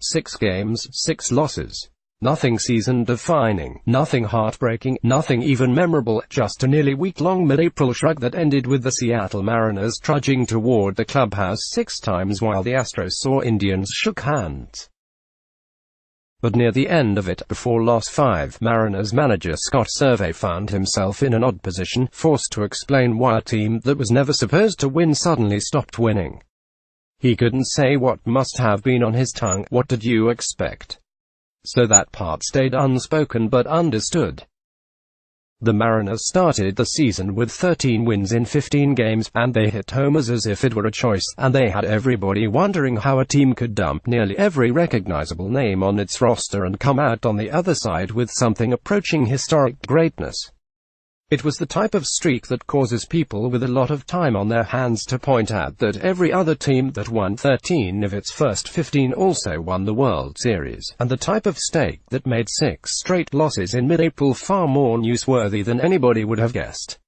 6 games, 6 losses. Nothing season-defining, nothing heartbreaking, nothing even memorable, just a nearly week-long mid-April shrug that ended with the Seattle Mariners trudging toward the clubhouse 6 times while the Astros saw Indians shook hands. But near the end of it, before loss 5, Mariners manager Scott Survey found himself in an odd position, forced to explain why a team that was never supposed to win suddenly stopped winning. He couldn't say what must have been on his tongue. What did you expect? So that part stayed unspoken but understood. The Mariners started the season with 13 wins in 15 games, and they hit homers as if it were a choice, and they had everybody wondering how a team could dump nearly every recognizable name on its roster and come out on the other side with something approaching historic greatness. It was the type of streak that causes people with a lot of time on their hands to point out that every other team that won 13 of its first 15 also won the World Series, and the type of stake that made 6 straight losses in mid-April far more newsworthy than anybody would have guessed.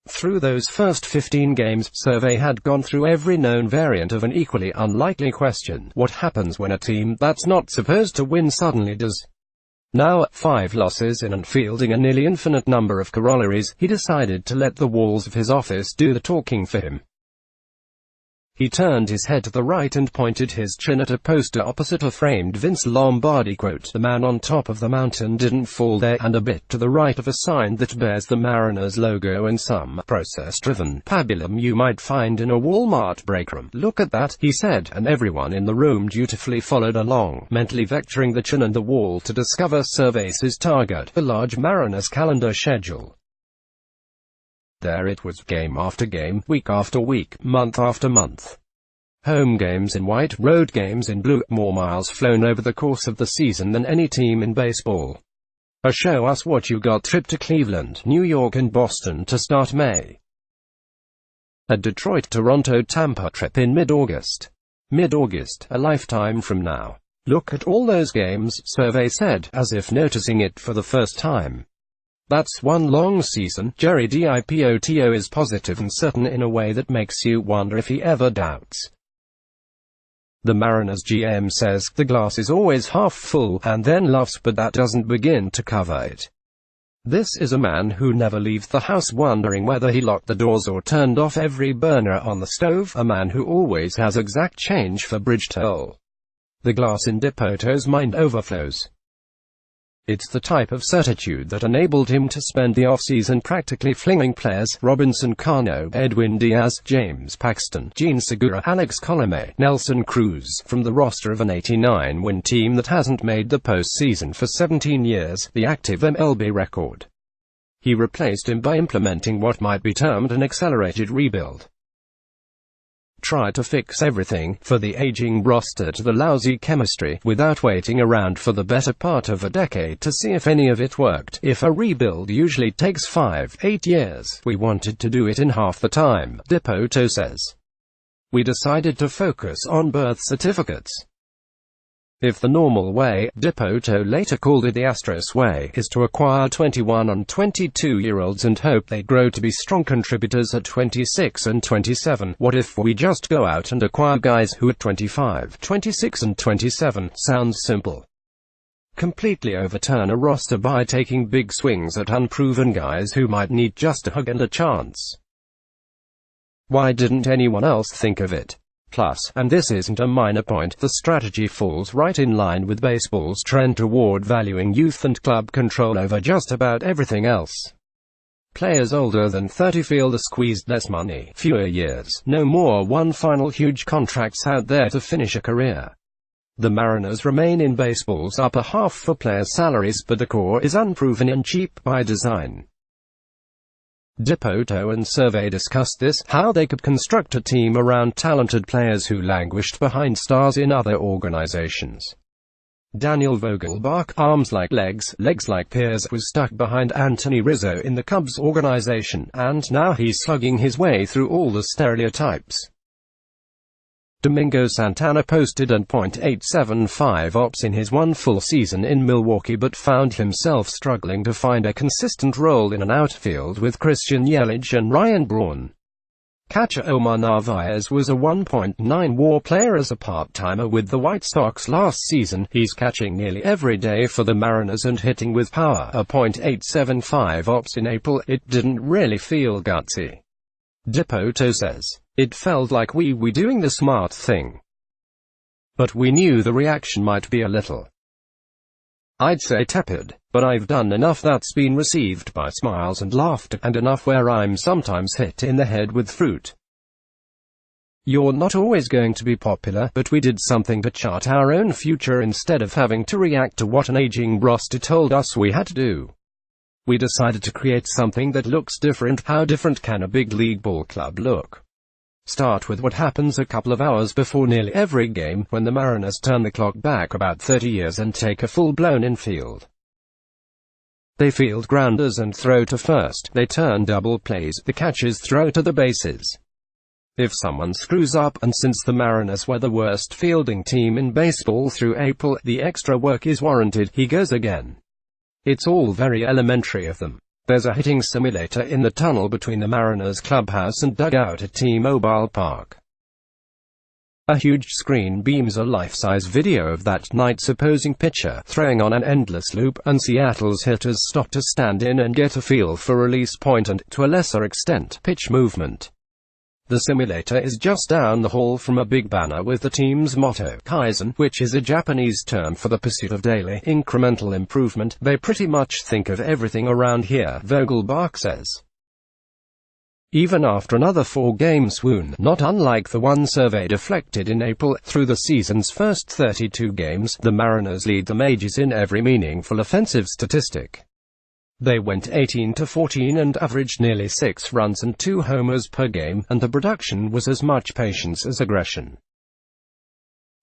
Through those first 15 games, Survey had gone through every known variant of an equally unlikely question: what happens when a team that's not supposed to win suddenly does? Now, 5 losses in and fielding a nearly infinite number of corollaries, he decided to let the walls of his office do the talking for him. He turned his head to the right and pointed his chin at a poster opposite a framed Vince Lombardi quote, "The man on top of the mountain didn't fall there," and a bit to the right of a sign that bears the Mariners logo and some process-driven pabulum you might find in a Walmart breakroom. "Look at that," he said, and everyone in the room dutifully followed along, mentally vectoring the chin and the wall to discover Survey's target, the large Mariners calendar schedule. There it was, game after game, week after week, month after month. Home games in white, road games in blue, more miles flown over the course of the season than any team in baseball. A show us what you got trip to Cleveland, New York and Boston to start May. A Detroit-Toronto-Tampa trip in mid-August. Mid-August, a lifetime from now. Look at all those games, Survey said, as if noticing it for the first time. That's one long season. Jerry Dipoto is positive and certain in a way that makes you wonder if he ever doubts. The Mariners GM says, the glass is always half full, and then laughs, but that doesn't begin to cover it. This is a man who never leaves the house wondering whether he locked the doors or turned off every burner on the stove, a man who always has exact change for bridge toll. The glass in Dipoto's mind overflows. It's the type of certitude that enabled him to spend the off-season practically flinging players: Robinson Cano, Edwin Diaz, James Paxton, Gene Segura, Alex Colomé, Nelson Cruz, from the roster of an 89-win team that hasn't made the postseason for 17 years, the active MLB record. He replaced him by implementing what might be termed an accelerated rebuild. Try to fix everything, for the aging roster to the lousy chemistry, without waiting around for the better part of a decade to see if any of it worked. If a rebuild usually takes 5-8 years, we wanted to do it in half the time, Dipoto says. We decided to focus on birth certificates. If the normal way, Dipoto later called it the Astros way, is to acquire 21 and 22-year-olds and hope they grow to be strong contributors at 26 and 27, what if we just go out and acquire guys who at 25, 26 and 27, sounds simple. Completely overturn a roster by taking big swings at unproven guys who might need just a hug and a chance. Why didn't anyone else think of it? Plus, and this isn't a minor point, the strategy falls right in line with baseball's trend toward valuing youth and club control over just about everything else. Players older than 30 feel the squeezed less money, fewer years, no more one final huge contracts out there to finish a career. The Mariners remain in baseball's upper half for player salaries, but the core is unproven and cheap by design. Dipoto and Survey discussed this, how they could construct a team around talented players who languished behind stars in other organizations. Daniel Vogelbach, arms like legs, legs like pears, was stuck behind Anthony Rizzo in the Cubs organization, and now he's slugging his way through all the stereotypes. Domingo Santana posted an .875 ops in his one full season in Milwaukee, but found himself struggling to find a consistent role in an outfield with Christian Yelich and Ryan Braun. Catcher Omar Narvaez was a 1.9 WAR player as a part-timer with the White Sox last season. He's catching nearly every day for the Mariners and hitting with power, a .875 ops in April. It didn't really feel gutsy. Dipoto says, "It felt like we were doing the smart thing. But we knew the reaction might be a little, I'd say tepid, but I've done enough that's been received by smiles and laughter, and enough where I'm sometimes hit in the head with fruit. You're not always going to be popular, but we did something to chart our own future instead of having to react to what an aging roster told us we had to do. We decided to create something that looks different. How different can a big league ball club look? Start with what happens a couple of hours before nearly every game, when the Mariners turn the clock back about 30 years and take a full-blown infield. They field grounders and throw to first. They turn double plays. The catchers throw to the bases. If someone screws up, and since the Mariners were the worst fielding team in baseball through April, the extra work is warranted. He goes again. It's all very elementary of them. There's a hitting simulator in the tunnel between the Mariners clubhouse and dugout at T-Mobile Park. A huge screen beams a life-size video of that night's opposing pitcher throwing on an endless loop, and Seattle's hitters stop to stand in and get a feel for release point and, to a lesser extent, pitch movement. The simulator is just down the hall from a big banner with the team's motto, Kaizen, which is a Japanese term for the pursuit of daily, incremental improvement. They pretty much think of everything around here, Vogelbach says. Even after another 4-game swoon, not unlike the one Survey deflected in April, through the season's first 32 games, the Mariners lead the majors in every meaningful offensive statistic. They went 18-14 and averaged nearly 6 runs and 2 homers per game, and the production was as much patience as aggression.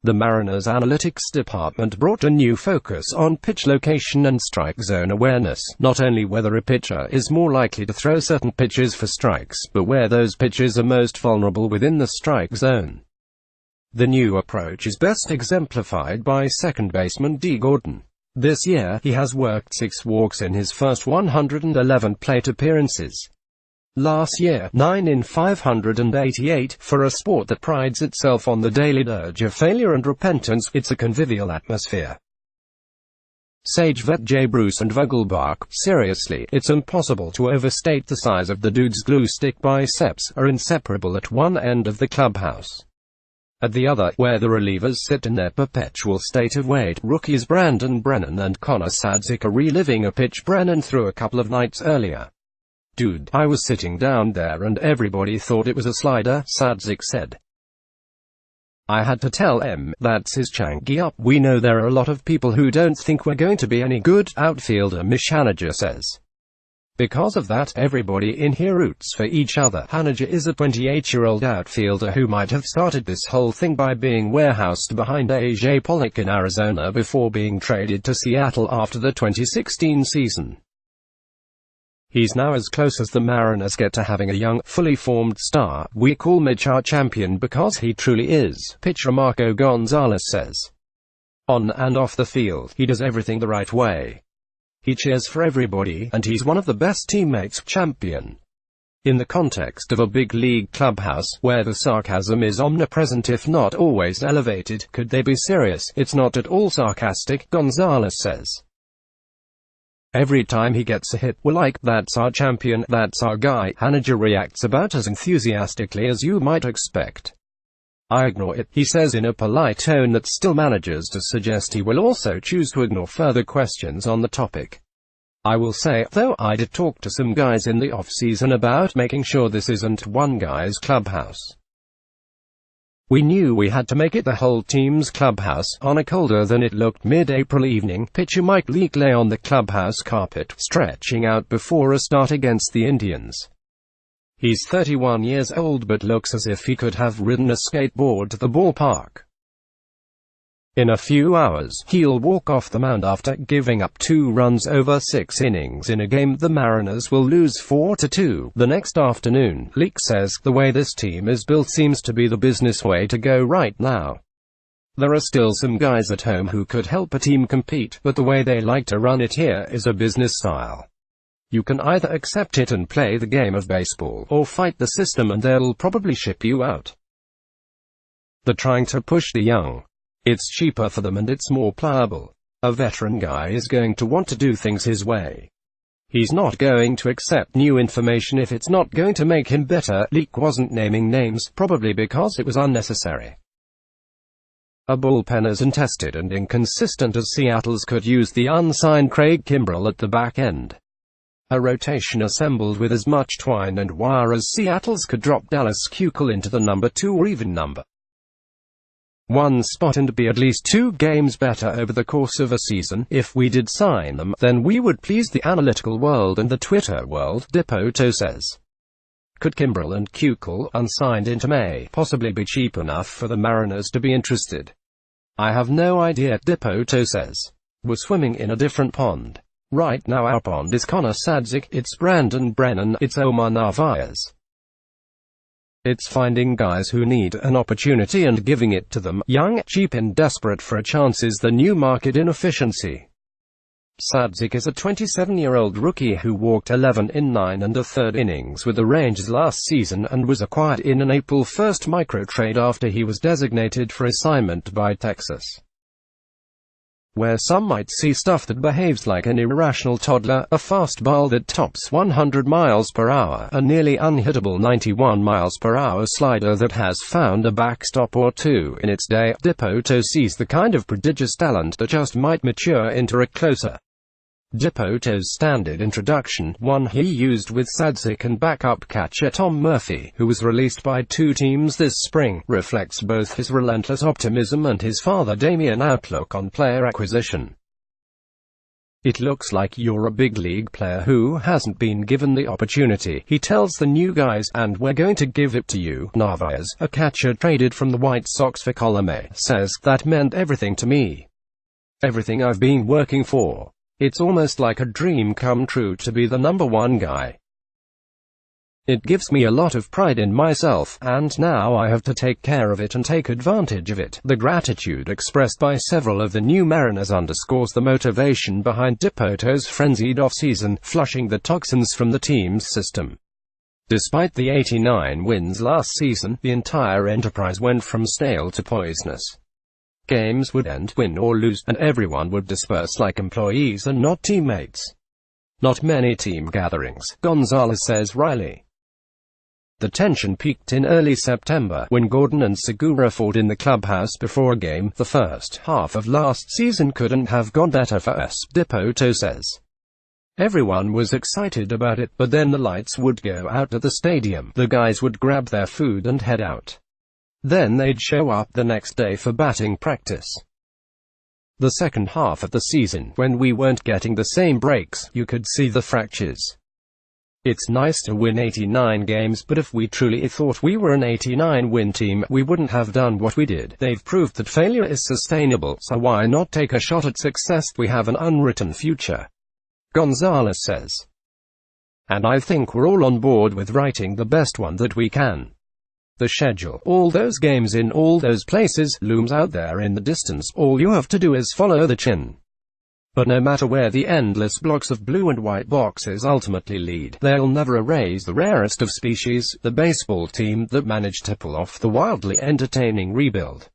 The Mariners' analytics department brought a new focus on pitch location and strike zone awareness, not only whether a pitcher is more likely to throw certain pitches for strikes, but where those pitches are most vulnerable within the strike zone. The new approach is best exemplified by second baseman D. Gordon. This year, he has worked 6 walks in his first 111 plate appearances. Last year, 9 in 588. For a sport that prides itself on the daily dirge of failure and repentance, it's a convivial atmosphere. Sage vet J. Bruce and Vogelbach, seriously, it's impossible to overstate the size of the dude's glue stick. Biceps are inseparable at one end of the clubhouse. At the other, where the relievers sit in their perpetual state of wait, rookies Brandon Brennan and Connor Sadzik are reliving a pitch Brennan threw a couple of nights earlier. "Dude, I was sitting down there and everybody thought it was a slider," Sadzik said. "I had to tell him, that's his changi up. We know there are a lot of people who don't think we're going to be any good," outfielder Mish Haniger says. "Because of that, everybody in here roots for each other." Haniger is a 28-year-old outfielder who might have started this whole thing by being warehoused behind A.J. Pollock in Arizona before being traded to Seattle after the 2016 season. He's now as close as the Mariners get to having a young, fully formed star. "We call Mitch our champion because he truly is," pitcher Marco Gonzalez says. "On and off the field, he does everything the right way. He cheers for everybody, and he's one of the best teammates." Champion. In the context of a big league clubhouse, where the sarcasm is omnipresent if not always elevated, could they be serious? "It's not at all sarcastic," Gonzalez says. "Every time he gets a hit, we're like, that's our champion, that's our guy." Haniger reacts about as enthusiastically as you might expect. "I ignore it," he says in a polite tone that still manages to suggest he will also choose to ignore further questions on the topic. "I will say, though, I did talk to some guys in the off-season about making sure this isn't one guy's clubhouse. We knew we had to make it the whole team's clubhouse." On a colder than it looked mid-April evening, pitcher Mike Leake lay on the clubhouse carpet, stretching out before a start against the Indians. He's 31 years old but looks as if he could have ridden a skateboard to the ballpark. In a few hours, he'll walk off the mound after giving up 2 runs over 6 innings in a game the Mariners will lose 4-2 the next afternoon. Leake says, "The way this team is built seems to be the business way to go right now. There are still some guys at home who could help a team compete, but the way they like to run it here is a business style. You can either accept it and play the game of baseball, or fight the system and they'll probably ship you out. They're trying to push the young. It's cheaper for them and it's more pliable. A veteran guy is going to want to do things his way. He's not going to accept new information if it's not going to make him better. Leak wasn't naming names, probably because it was unnecessary. A bullpen as untested and inconsistent as Seattle's could use the unsigned Craig Kimbrell at the back end. A rotation assembled with as much twine and wire as Seattle's could drop Dallas Keuchel into the number 2 or even number 1 spot and be at least 2 games better over the course of a season. If we did sign them, then we would please the analytical world and the Twitter world, Dipoto says. Could Kimbrell and Keuchel, unsigned into May, possibly be cheap enough for the Mariners to be interested? I have no idea, Dipoto says. We're swimming in a different pond. Right now our pond is Connor Sadzik, it's Brandon Brennan, it's Omar Narvaez. It's finding guys who need an opportunity and giving it to them. Young, cheap and desperate for a chance is the new market inefficiency. Sadzik is a 27-year-old rookie who walked 11 in 9 1/3 innings with the Rangers last season and was acquired in an April 1st micro-trade after he was designated for assignment by Texas, where some might see stuff that behaves like an irrational toddler, a fastball that tops 100 miles per hour, a nearly unhittable 91 miles per hour slider that has found a backstop or two in its day. Dipoto sees the kind of prodigious talent that just might mature into a closer. Dipoto's standard introduction, one he used with Sadzik and backup catcher Tom Murphy, who was released by 2 teams this spring, reflects both his relentless optimism and his father Damian outlook on player acquisition. It looks like you're a big league player who hasn't been given the opportunity, he tells the new guys, and we're going to give it to you. Narvaez, a catcher traded from the White Sox for Colome, says, that meant everything to me. Everything I've been working for. It's almost like a dream come true to be the number 1 guy. It gives me a lot of pride in myself, and now I have to take care of it and take advantage of it. The gratitude expressed by several of the new Mariners underscores the motivation behind Dipoto's frenzied offseason, flushing the toxins from the team's system. Despite the 89 wins last season, the entire enterprise went from stale to poisonous. Games would end, win or lose, and everyone would disperse like employees and not teammates. Not many team gatherings, Gonzalez says wryly. The tension peaked in early September, when Gordon and Segura fought in the clubhouse before a game. The first half of last season couldn't have gone better for us, Dipoto says. Everyone was excited about it, but then the lights would go out at the stadium, the guys would grab their food and head out. Then they'd show up the next day for batting practice. The second half of the season, when we weren't getting the same breaks, you could see the fractures. It's nice to win 89 games, but if we truly thought we were an 89-win team, we wouldn't have done what we did. They've proved that failure is sustainable, so why not take a shot at success? We have an unwritten future, Gonzalez says. And I think we're all on board with writing the best one that we can. The schedule, all those games in all those places, looms out there in the distance. All you have to do is follow the chin. But no matter where the endless blocks of blue and white boxes ultimately lead, they'll never erase the rarest of species, the baseball team that managed to pull off the wildly entertaining rebuild.